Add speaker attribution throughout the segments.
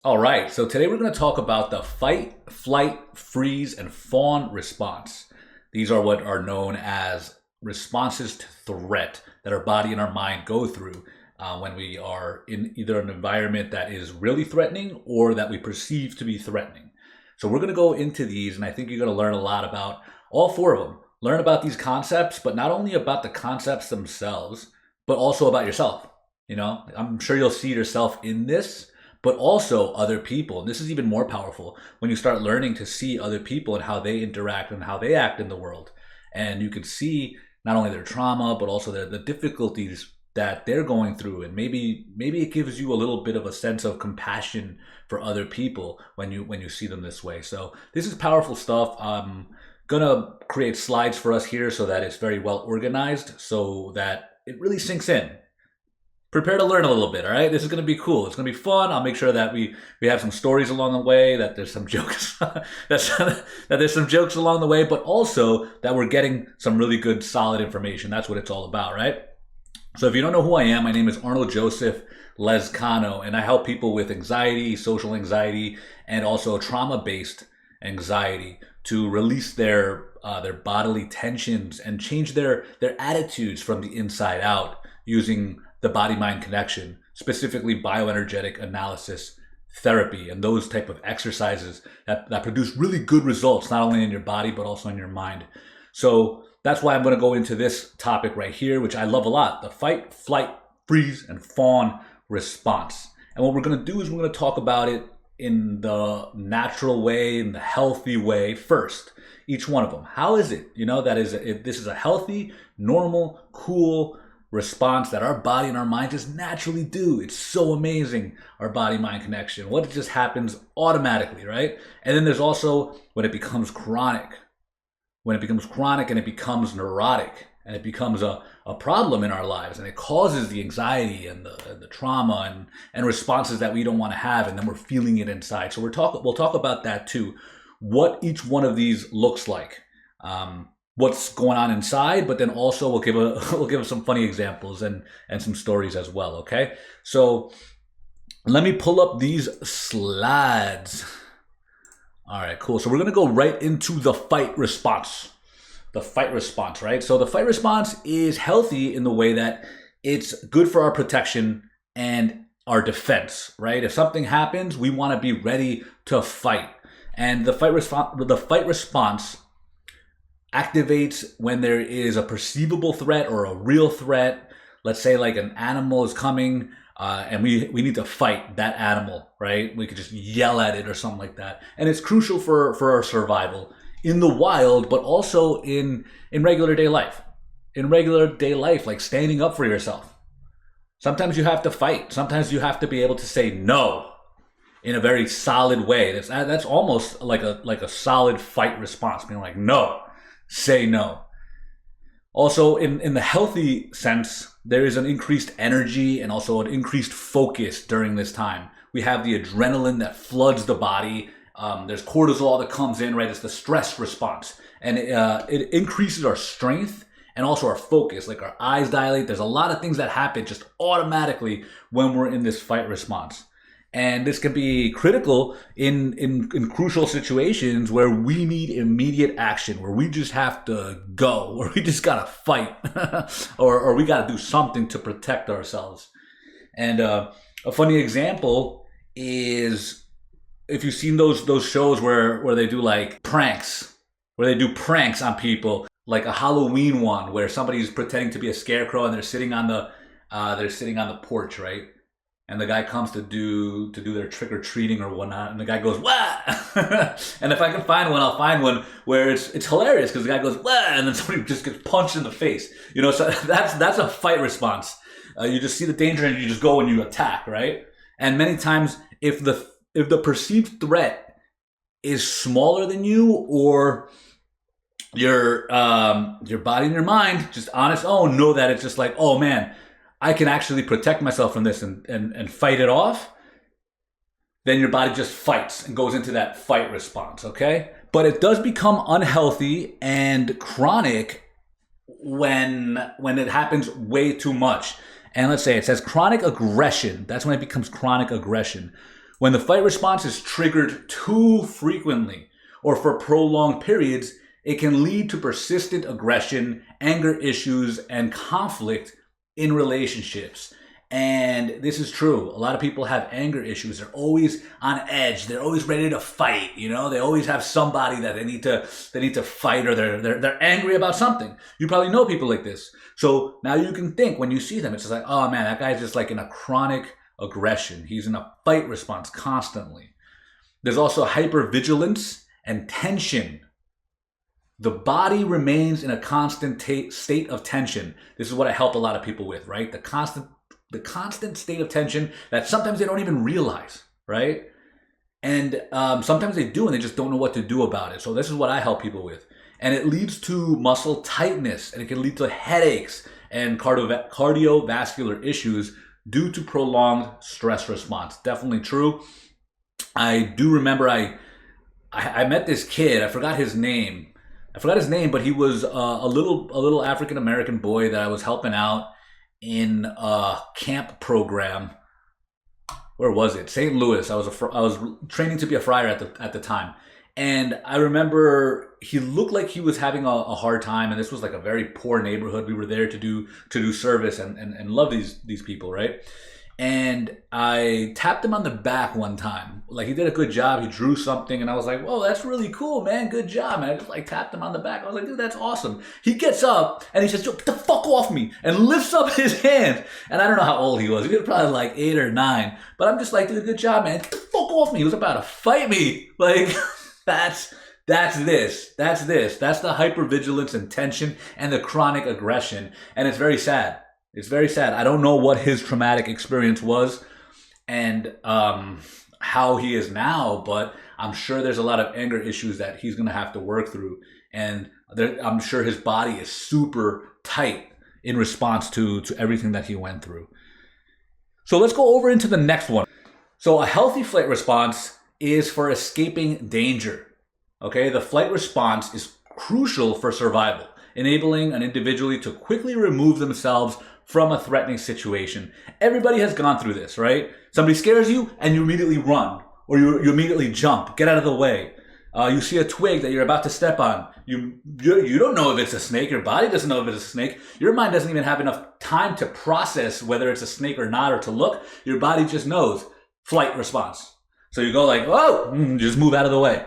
Speaker 1: All right, so today we're going to talk about the fight, flight, freeze, and fawn response. These are what are known as responses to threat that our body and our mind go through when we are in either an environment that is really threatening or that we perceive to be threatening. So we're going to go into these, and I think you're going to learn a lot about all four of them. Learn about these concepts, but not only about the concepts themselves, but also about yourself. I'm sure you'll see yourself in this, but also other people. And this is even more powerful when you start learning to see other people and how they interact and how they act in the world. And you can see not only their trauma, but also the difficulties that they're going through. And maybe it gives you a little bit of a sense of compassion for other people when you see them this way. So this is powerful stuff. I'm gonna create slides for us here so that it's very well organized so that it really sinks in. Prepare to learn a little bit. All right, this is going to be cool. It's going to be fun. I'll make sure that we have some stories along the way, that there's some jokes that there's some jokes along the way, but also that we're getting some really good solid information. That's what it's all about, right? So if you don't know who I am, my name is Arnold Joseph Lescano, and I help people with anxiety, social anxiety, and also trauma-based anxiety to release their bodily tensions and change their attitudes from the inside out using the body-mind connection, specifically bioenergetic analysis therapy and those type of exercises that produce really good results, not only in your body, but also in your mind. So that's why I'm going to go into this topic right here, which I love a lot, the fight, flight, freeze, and fawn response. And what we're going to do is we're going to talk about it in the natural way, in the healthy way first. Each one of them. How is it? This is a healthy, normal, cool response that our body and our mind just naturally do. It's so amazing, our body-mind connection. What just happens automatically, right? And then there's also when it becomes chronic. When it becomes chronic and it becomes neurotic and it becomes a problem in our lives and it causes the anxiety and the trauma and responses that we don't want to have, and then we're feeling it inside. So we'll talk about that too, what each one of these looks like. What's going on inside, but then also we'll give some funny examples and some stories as well. Okay, so let me pull up these slides. All right, cool. So we're gonna go right into the fight response. The fight response, right? So the fight response is healthy in the way that it's good for our protection and our defense, right? If something happens, we want to be ready to fight, and the fight response activates when there is a perceivable threat or a real threat. Let's say like an animal is coming and we need to fight that animal, right? We could just yell at it or something like that. And it's crucial for our survival in the wild, but also in regular day life. In regular day life, like standing up for yourself. Sometimes you have to fight. Sometimes you have to be able to say no in a very solid way. That's almost like a solid fight response, being like, no. Say no. Also, in the healthy sense, there is an increased energy and also an increased focus during this time. We have the adrenaline that floods the body. There's cortisol that comes in, right? It's the stress response. And it increases our strength and also our focus. Like our eyes dilate. There's a lot of things that happen just automatically when we're in this fight response. And this can be critical in crucial situations where we need immediate action, where we just have to go, or we just gotta fight, or we gotta do something to protect ourselves. And a funny example is if you've seen those shows where they do like pranks, where they do pranks on people, like a Halloween one where somebody's pretending to be a scarecrow and they're sitting on the porch, right? And the guy comes to do their trick or treating or whatnot, and the guy goes wah. And if I can find one, I'll find one where it's hilarious because the guy goes wah, and then somebody just gets punched in the face. So that's a fight response. You just see the danger and you just go and you attack, right? And many times, if the perceived threat is smaller than you, or your body and your mind just on its own know that it's just like, oh man, I can actually protect myself from this and fight it off, then your body just fights and goes into that fight response, okay? But it does become unhealthy and chronic when it happens way too much. And let's say it says chronic aggression. That's when it becomes chronic aggression, When the fight response is triggered too frequently or for prolonged periods, it can lead to persistent aggression, anger issues, and conflict in relationships. And this is true. A lot of people have anger issues. They're always on edge. They're always ready to fight. You know, they always have somebody that they need to fight, or they're angry about something. You probably know people like this. So now you can think when you see them, it's just like, oh man, that guy's just like in a chronic aggression. He's in a fight response constantly. There's also hypervigilance and tension. The body remains in a constant state of tension. This is what I help a lot of people with, right? The constant state of tension that sometimes they don't even realize, right? And sometimes they do, and they just don't know what to do about it. So this is what I help people with. And it leads to muscle tightness, and it can lead to headaches and cardiovascular issues due to prolonged stress response. Definitely true. I do remember I met this kid. I forgot his name, but he was a little African American boy that I was helping out in a camp program. Where was it? St. Louis. I was training to be a friar at the time, and I remember he looked like he was having a hard time. And this was like a very poor neighborhood. We were there to do service and love these people, right? And I tapped him on the back one time. Like, he did a good job. He drew something, and I was like, whoa, that's really cool, man. Good job. And I just like tapped him on the back. I was like, dude, that's awesome. He gets up and he says, yo, get the fuck off me, and lifts up his hand. And I don't know how old he was. He was probably like 8 or 9. But I'm just like, dude, good job, man. Get the fuck off me. He was about to fight me. Like, that's this. That's the hypervigilance and tension and the chronic aggression. And it's very sad. It's very sad. I don't know what his traumatic experience was and how he is now, but I'm sure there's a lot of anger issues that he's going to have to work through. And I'm sure his body is super tight in response to everything that he went through. So let's go over into the next one. So a healthy flight response is for escaping danger. Okay, the flight response is crucial for survival, enabling an individual to quickly remove themselves from a threatening situation. Everybody has gone through this, right? Somebody scares you and you immediately run, or you immediately jump, get out of the way. You see a twig that you're about to step on. You don't know if it's a snake. Your body doesn't know if it's a snake. Your mind doesn't even have enough time to process whether it's a snake or not, or to look. Your body just knows. Flight response. So you go like, oh, just move out of the way.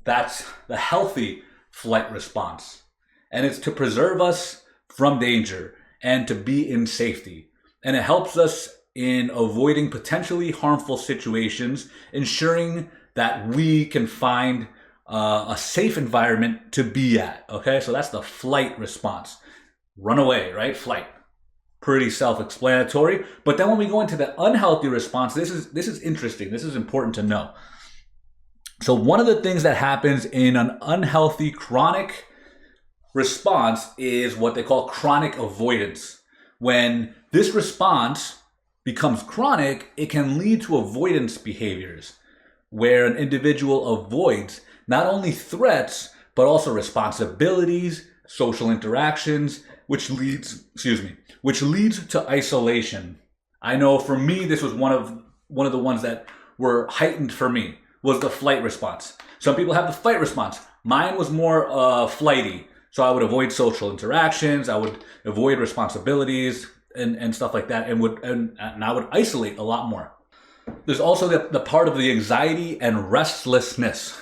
Speaker 1: That's the healthy flight response. And it's to preserve us from danger and to be in safety. And it helps us in avoiding potentially harmful situations, ensuring that we can find a safe environment to be at. Okay, so that's the flight response. Run away, right? Flight. Pretty self-explanatory. But then when we go into the unhealthy response, this is interesting. This is important to know. So one of the things that happens in an unhealthy chronic response is what they call chronic avoidance. When this response becomes chronic, it can lead to avoidance behaviors, where an individual avoids not only threats, but also responsibilities, social interactions, which leads to isolation. I know for me, this was one of the ones that were heightened for me, was the flight response. Some people have the fight response. Mine was more flighty. So I would avoid social interactions, I would avoid responsibilities and stuff like that, and I would isolate a lot more. There's also the part of the anxiety and restlessness.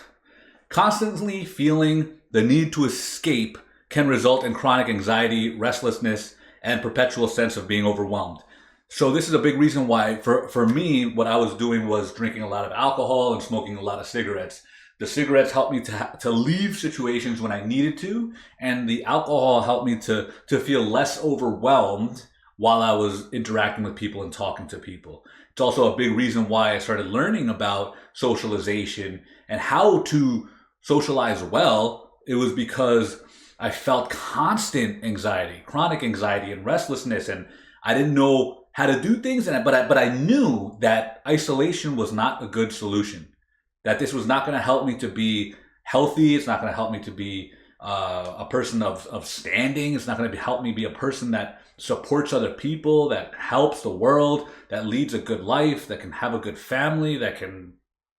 Speaker 1: Constantly feeling the need to escape can result in chronic anxiety, restlessness, and perpetual sense of being overwhelmed. So this is a big reason why, for me, what I was doing was drinking a lot of alcohol and smoking a lot of cigarettes. The cigarettes helped me to leave situations when I needed to, and the alcohol helped me to feel less overwhelmed while I was interacting with people and talking to people. It's also a big reason why I started learning about socialization and how to socialize well. It was because I felt constant anxiety, chronic anxiety and restlessness, and I didn't know how to do things, but I knew that isolation was not a good solution. That this was not going to help me to be healthy. It's not going to help me to be a person of standing. It's not going to help me be a person that supports other people, that helps the world, that leads a good life, that can have a good family, that can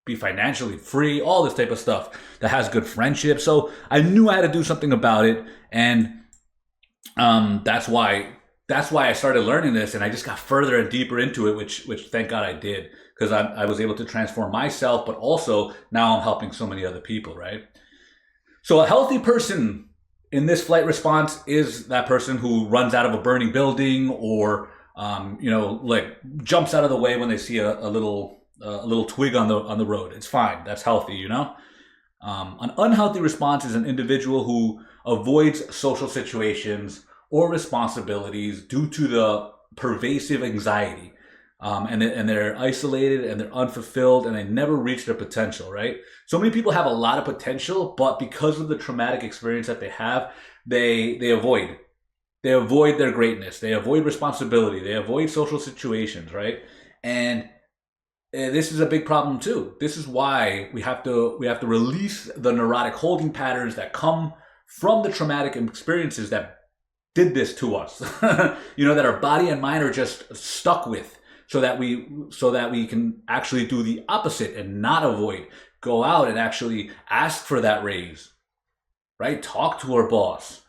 Speaker 1: be financially free, all this type of stuff, that has good friendship. So I knew I had to do something about it, and that's why I started learning this, and I just got further and deeper into it, which thank God I did, because I was able to transform myself, but also now I'm helping so many other people, right? So a healthy person in this flight response is that person who runs out of a burning building, or like jumps out of the way when they see a little twig on the road. It's fine. That's healthy, An unhealthy response is an individual who avoids social situations or responsibilities due to the pervasive anxiety. And they're isolated and they're unfulfilled and they never reach their potential, right? So many people have a lot of potential, but because of the traumatic experience that they have, they avoid. They avoid their greatness. They avoid responsibility. They avoid social situations, right? And this is a big problem too. This is why we have to release the neurotic holding patterns that come from the traumatic experiences that did this to us. That our body and mind are just stuck with. So that we can actually do the opposite and not avoid. Go out and actually ask for that raise, right? Talk to our boss.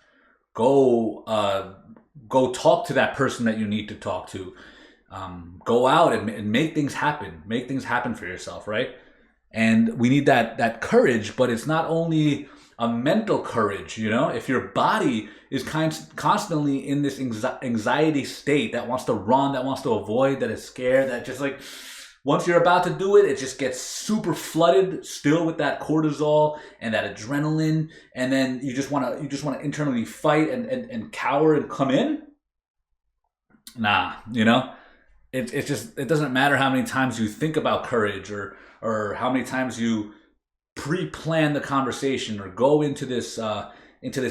Speaker 1: Go talk to that person that you need to talk to. Go out and make things happen. Make things happen for yourself, right? And we need that courage, but it's not only a mental courage, if your body is constantly in this anxiety state that wants to run, that wants to avoid, that is scared, that just like once you're about to do it, it just gets super flooded still with that cortisol and that adrenaline, and then you just want to internally fight and cower and come in. Nah, it doesn't matter how many times you think about courage or how many times you pre-plan the conversation or go into this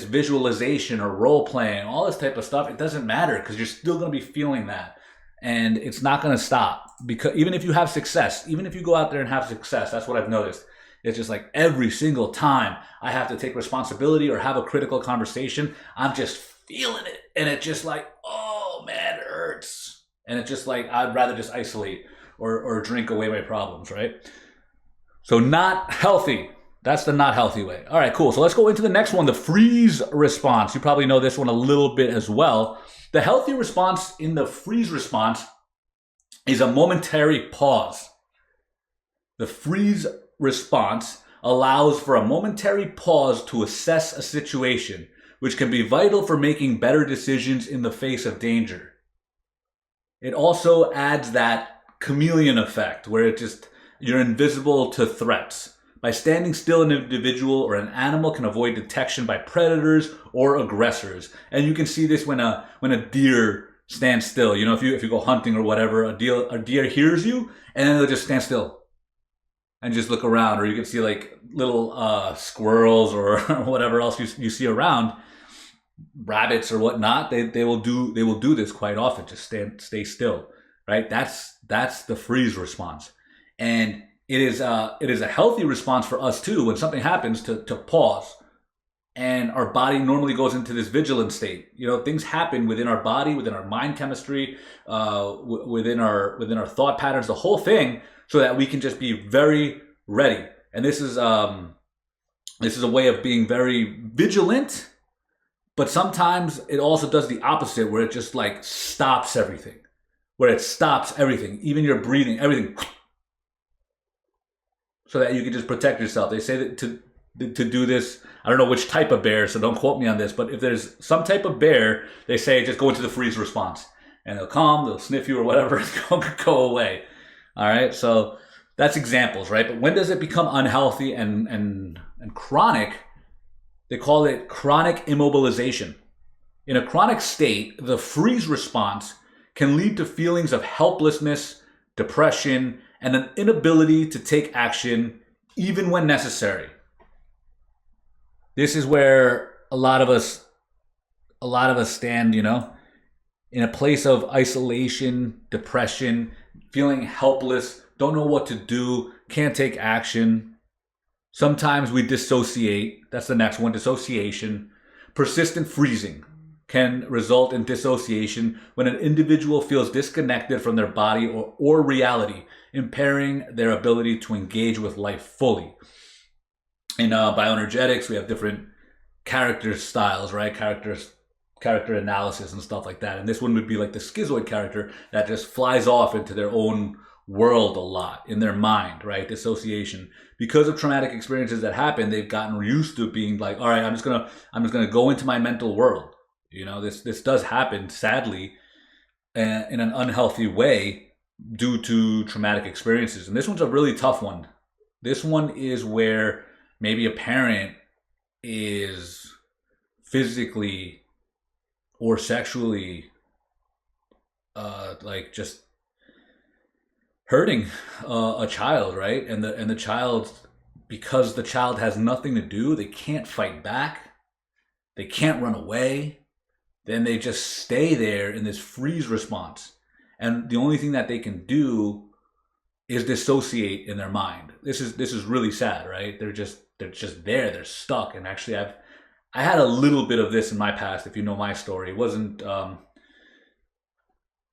Speaker 1: visualization or role playing, all this type of stuff. It doesn't matter, because you're still going to be feeling that, and it's not going to stop. Because even if you have success, even if you go out there and have success, that's what I've noticed. It's just like every single time I have to take responsibility or have a critical conversation, I'm just feeling it, and it's just like, oh man, it hurts, and it's just like I'd rather just isolate or drink away my problems, right? So not healthy. That's the not healthy way. All right, cool. So let's go into the next one, the freeze response. You probably know this one a little bit as well. The healthy response in the freeze response is a momentary pause. The freeze response allows for a momentary pause to assess a situation, which can be vital for making better decisions in the face of danger. It also adds that chameleon effect where you're invisible to threats. By standing still, an individual or an animal can avoid detection by predators or aggressors. And you can see this when a deer stands still. If you go hunting or whatever, a deer hears you and then they'll just stand still and just look around. Or you can see like little squirrels or whatever else you see around, rabbits or whatnot. They will do this quite often. Just stay still, right? That's the freeze response. And it is a healthy response for us too when something happens to pause, and our body normally goes into this vigilant state. Things happen within our body, within our mind chemistry, within our thought patterns, the whole thing, so that we can just be very ready. And this is a way of being very vigilant, but sometimes it also does the opposite, where it just like stops everything, even your breathing, everything. So that you can just protect yourself. They say that to do this, I don't know which type of bear, so don't quote me on this, but if there's some type of bear, they say just go into the freeze response. And they'll sniff you or whatever, and go away. All right, so that's examples, right? But when does it become unhealthy and chronic? They call it chronic immobilization. In a chronic state, the freeze response can lead to feelings of helplessness, depression, and an inability to take action even when necessary. This is where a lot of us stand, in a place of isolation, depression, feeling helpless, don't know what to do, can't take action. Sometimes we dissociate. That's the next one, dissociation. Persistent freezing can result in dissociation when an individual feels disconnected from their body or reality, impairing their ability to engage with life fully. In bioenergetics, we have different character styles, right? Character analysis and stuff like that. And this one would be like the schizoid character that just flies off into their own world a lot in their mind, right? Dissociation. Because of traumatic experiences that happen, they've gotten used to being like, all right, I'm just gonna go into my mental world. You know, this does happen, sadly, in an unhealthy way due to traumatic experiences. And this one's a really tough one. This one is where maybe a parent is physically or sexually like just hurting a child, right? And the child, because the child has nothing to do, they can't fight back, they can't run away, then they just stay there in this freeze response. And the only thing that they can do is dissociate in their mind. This is really sad, right? They're just there, they're stuck. And actually I had a little bit of this in my past. If you know my story, it wasn't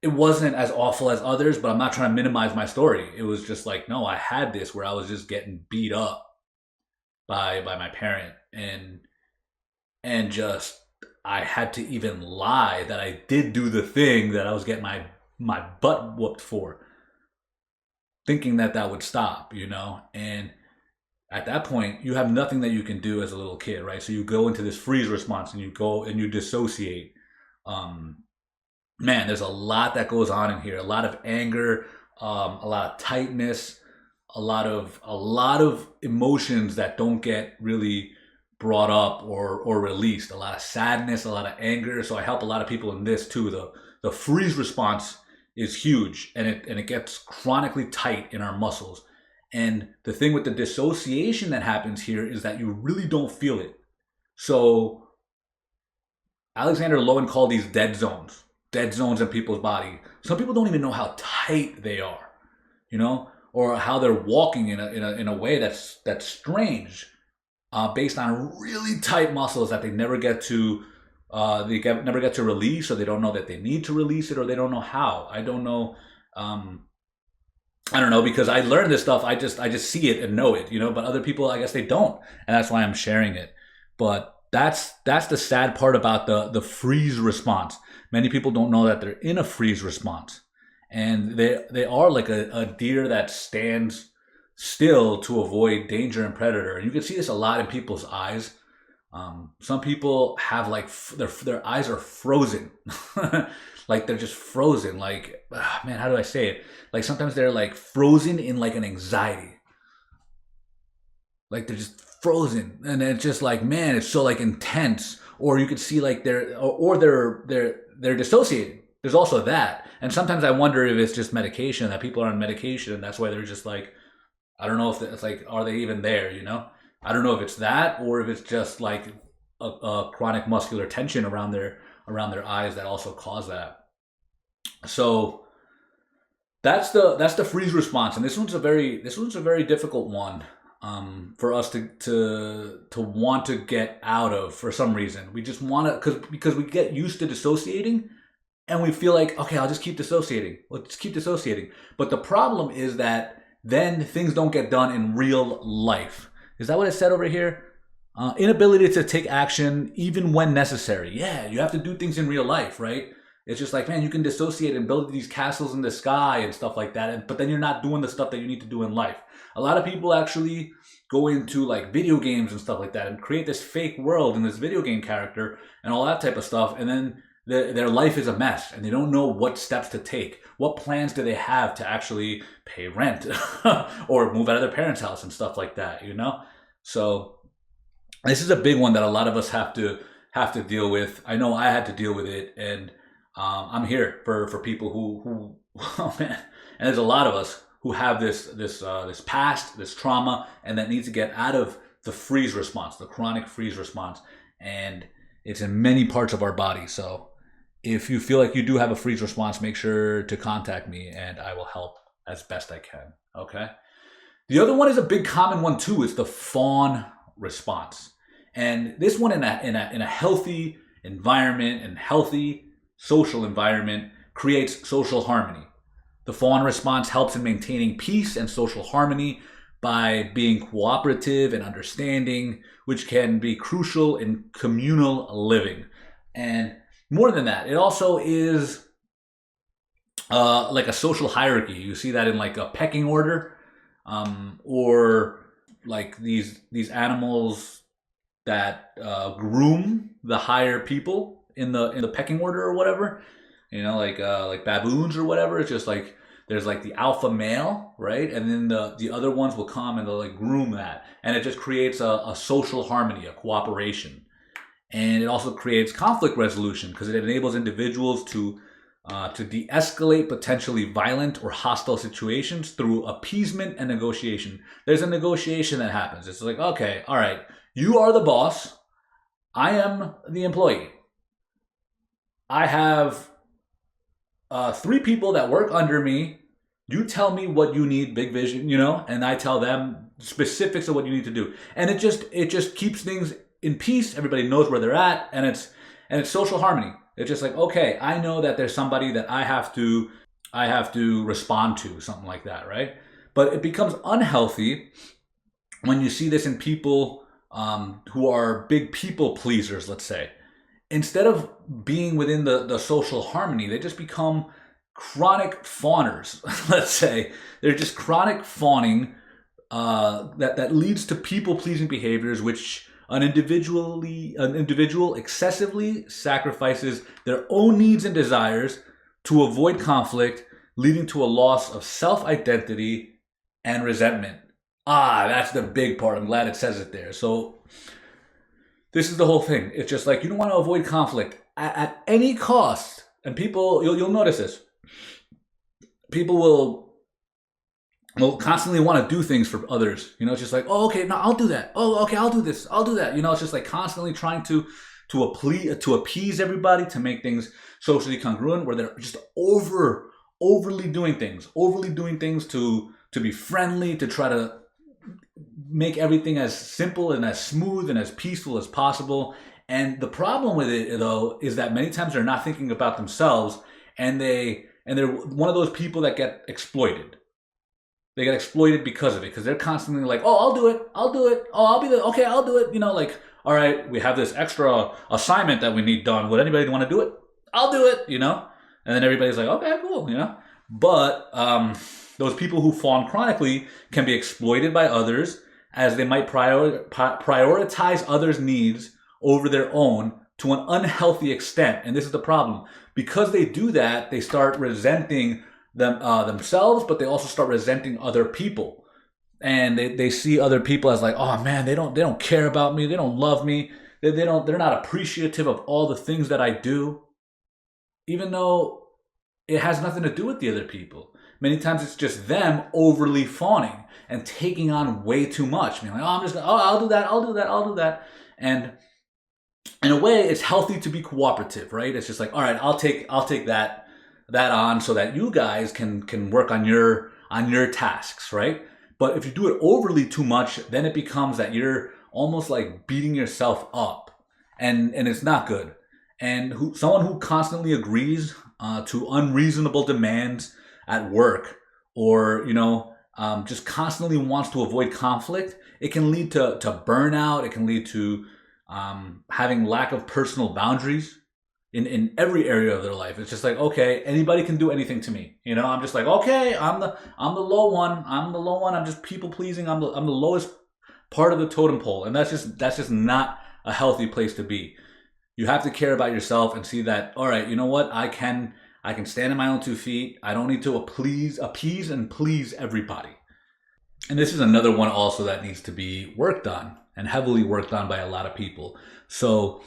Speaker 1: as awful as others, but I'm not trying to minimize my story. It was just like, no, I had this where I was just getting beat up by my parent, and just I had to even lie that I did do the thing that I was getting my butt whooped for, thinking that would stop, you know? And at that point, you have nothing that you can do as a little kid, right? So you go into this freeze response and you go and you dissociate. Man, there's a lot that goes on in here. A lot of anger, a lot of tightness, a lot of emotions that don't get really brought up or released. A lot of sadness, a lot of anger. So I help a lot of people in this too. The freeze response is huge, and it gets chronically tight in our muscles. And the thing with the dissociation that happens here is that you really don't feel it. So Alexander Lowen called these dead zones in people's body. Some people don't even know how tight they are, you know, or how they're walking in a way that's strange, based on really tight muscles that they never get to never get to release, or they don't know that they need to release it, or they don't know how. I don't know. I don't know, because I learned this stuff. I just see it and know it, you know. But other people, I guess they don't, and that's why I'm sharing it. But that's the sad part about the freeze response. Many people don't know that they're in a freeze response, and they are like a deer that stands still to avoid danger and predator. And you can see this a lot in people's eyes. Some people have like their eyes are frozen, like they're just frozen. Like, man, how do I say it? Like sometimes they're like frozen in like an anxiety. Like they're just frozen, and it's just like, man, it's so like intense. Or you could see like they're dissociating. There's also that, and sometimes I wonder if it's just medication, that people are on medication, and that's why they're just like, I don't know if it's like, are they even there? You know, I don't know if it's that, or if it's just like a chronic muscular tension around their eyes that also cause that. So that's the freeze response, and this one's a very difficult one, for us to want to get out of for some reason. We just want to, because we get used to dissociating, and we feel like, okay, I'll just keep dissociating. Let's keep dissociating. But the problem is that then things don't get done in real life. Is that what it said over here? Inability to take action even when necessary. Yeah, you have to do things in real life, right? It's just like, man, you can dissociate and build these castles in the sky and stuff like that, but then you're not doing the stuff that you need to do in life. A lot of people actually go into like video games and stuff like that and create this fake world and this video game character and all that type of stuff, and then their life is a mess, and they don't know what steps to take. What plans do they have to actually pay rent or move out of their parents' house and stuff like that, you know? So this is a big one that a lot of us have to deal with. I know I had to deal with it, and I'm here for people who oh man, and there's a lot of us who have this past, this trauma, and that needs to get out of the freeze response, the chronic freeze response, and it's in many parts of our body. So if you feel like you do have a freeze response, make sure to contact me, and I will help as best I can. Okay. The other one is a big common one too. It's the fawn response. And this one in a healthy environment and healthy social environment creates social harmony. The fawn response helps in maintaining peace and social harmony by being cooperative and understanding, which can be crucial in communal living. And more than that, it also is like a social hierarchy. You see that in like a pecking order, or like these animals that groom the higher people in the pecking order or whatever. You know, like baboons or whatever. It's just like there's like the alpha male, right? And then the other ones will come and they'll like groom that, and it just creates a social harmony, a cooperation, and it also creates conflict resolution because it enables individuals to de-escalate potentially violent or hostile situations through appeasement and negotiation. There's a negotiation that happens. It's like, okay, all right, you are the boss, I am the employee. I have 3 people that work under me. You tell me what you need, big vision, you know, and I tell them specifics of what you need to do. And it just keeps things in peace. Everybody knows where they're at, and it's social harmony. It's just like, okay, I know that there's somebody that I have to respond to, something like that, right? But it becomes unhealthy when you see this in people who are big people pleasers, let's say. Instead of being within the social harmony, they just become chronic fawners, let's say. They're just chronic fawning that leads to people-pleasing behaviors, which an individual excessively sacrifices their own needs and desires to avoid conflict, leading to a loss of self-identity and resentment. That's the big part. I'm glad it says it there. So this is the whole thing. It's just like you don't want to avoid conflict at any cost. And people, you'll notice this. People will constantly want to do things for others. You know, it's just like, oh, okay, no, I'll do that. Oh, okay, I'll do this. I'll do that. You know, it's just like constantly trying to appease everybody, to make things socially congruent, where they're just overly doing things to be friendly, to try to make everything as simple and as smooth and as peaceful as possible. And the problem with it, though, is that many times they're not thinking about themselves, and they're one of those people that get exploited. They get exploited because of it, because they're constantly like, oh, I'll do it. Oh, I'll do it. You know, like, all right, we have this extra assignment that we need done. Would anybody want to do it? I'll do it, you know? And then everybody's like, okay, cool, you know? But those people who fawn chronically can be exploited by others, as they might prioritize others' needs over their own to an unhealthy extent. And this is the problem. Because they do that, they start resenting themselves, but they also start resenting other people. And they see other people as like, oh man, they don't care about me, they don't love me, they're not appreciative of all the things that I do, even though it has nothing to do with the other people. Many times it's just them overly fawning and taking on way too much. Being like, I'll do that. And in a way, it's healthy to be cooperative, right? It's just like, all right, I'll take that on so that you guys can work on your tasks, right? But if you do it overly too much, then it becomes that you're almost like beating yourself up, and it's not good. And someone who constantly agrees to unreasonable demands at work, or just constantly wants to avoid conflict, it can lead to burnout. It can lead to having lack of personal boundaries in every area of their life. It's just like, okay, anybody can do anything to me. You know, I'm just like, okay, I'm the low one. I'm just people pleasing. I'm the lowest part of the totem pole, and that's just not a healthy place to be. You have to care about yourself and see that, all right, you know what, I can stand on my own 2 feet. I don't need to appease and please everybody. And this is another one also that needs to be worked on, and heavily worked on by a lot of people. So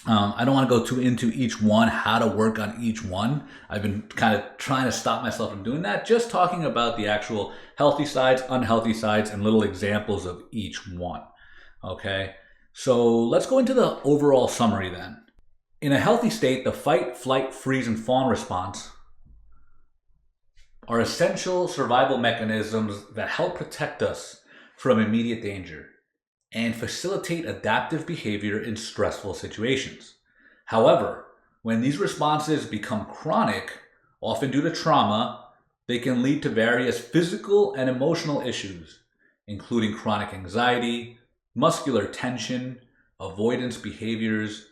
Speaker 1: I don't want to go too into each one, how to work on each one. I've been kind of trying to stop myself from doing that, just talking about the actual healthy sides, unhealthy sides, and little examples of each one. Okay, so let's go into the overall summary then. In a healthy state, the fight, flight, freeze, and fawn response are essential survival mechanisms that help protect us from immediate danger and facilitate adaptive behavior in stressful situations. However, when these responses become chronic, often due to trauma, they can lead to various physical and emotional issues, including chronic anxiety, muscular tension, avoidance behaviors,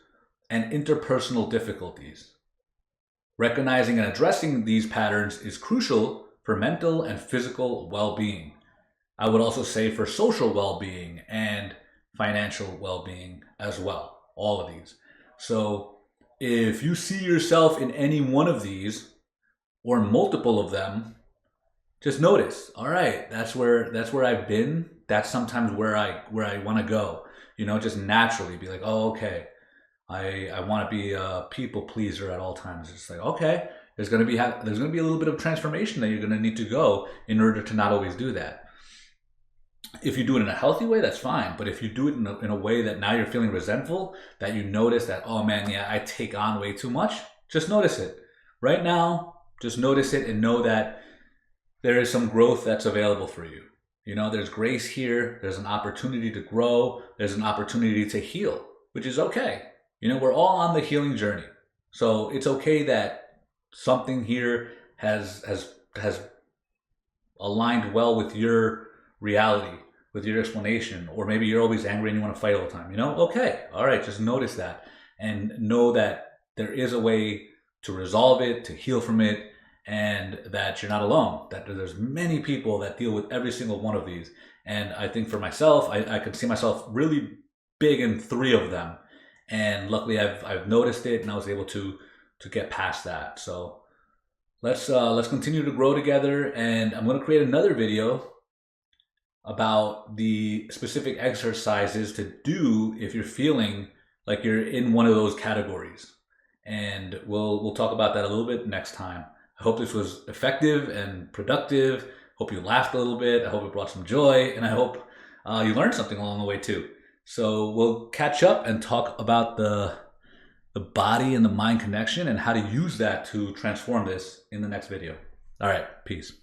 Speaker 1: and interpersonal difficulties. Recognizing and addressing these patterns is crucial for mental and physical well-being. I would also say for social well-being and financial well-being as well, all of these. So if you see yourself in any one of these or multiple of them, just notice, all right, that's where I've been. That's sometimes where I want to go. Just naturally be like, oh, okay, I want to be a people pleaser at all times. It's like, okay, there's gonna be a little bit of transformation that you're gonna need to go in order to not always do that. If you do it in a healthy way, that's fine. But if you do it in a way that now you're feeling resentful, that you notice that, oh man, yeah, I take on way too much, just notice it. Right now, just notice it and know that there is some growth that's available for you. There's grace here. There's an opportunity to grow. There's an opportunity to heal, which is okay. We're all on the healing journey. So it's okay that something here has aligned well with your reality, with your explanation, or maybe you're always angry and you want to fight all the time. Okay, all right, just notice that and know that there is a way to resolve it, to heal from it, and that you're not alone, that there's many people that deal with every single one of these. And I think for myself, I could see myself really big in 3 of them. And luckily I've noticed it and I was able to get past that. So let's continue to grow together, and I'm going to create another video about the specific exercises to do if you're feeling like you're in one of those categories. And we'll talk about that a little bit next time. I hope this was effective and productive. Hope you laughed a little bit. I hope it brought some joy, and I hope you learned something along the way too. So we'll catch up and talk about the body and the mind connection and how to use that to transform this in the next video. All right, peace.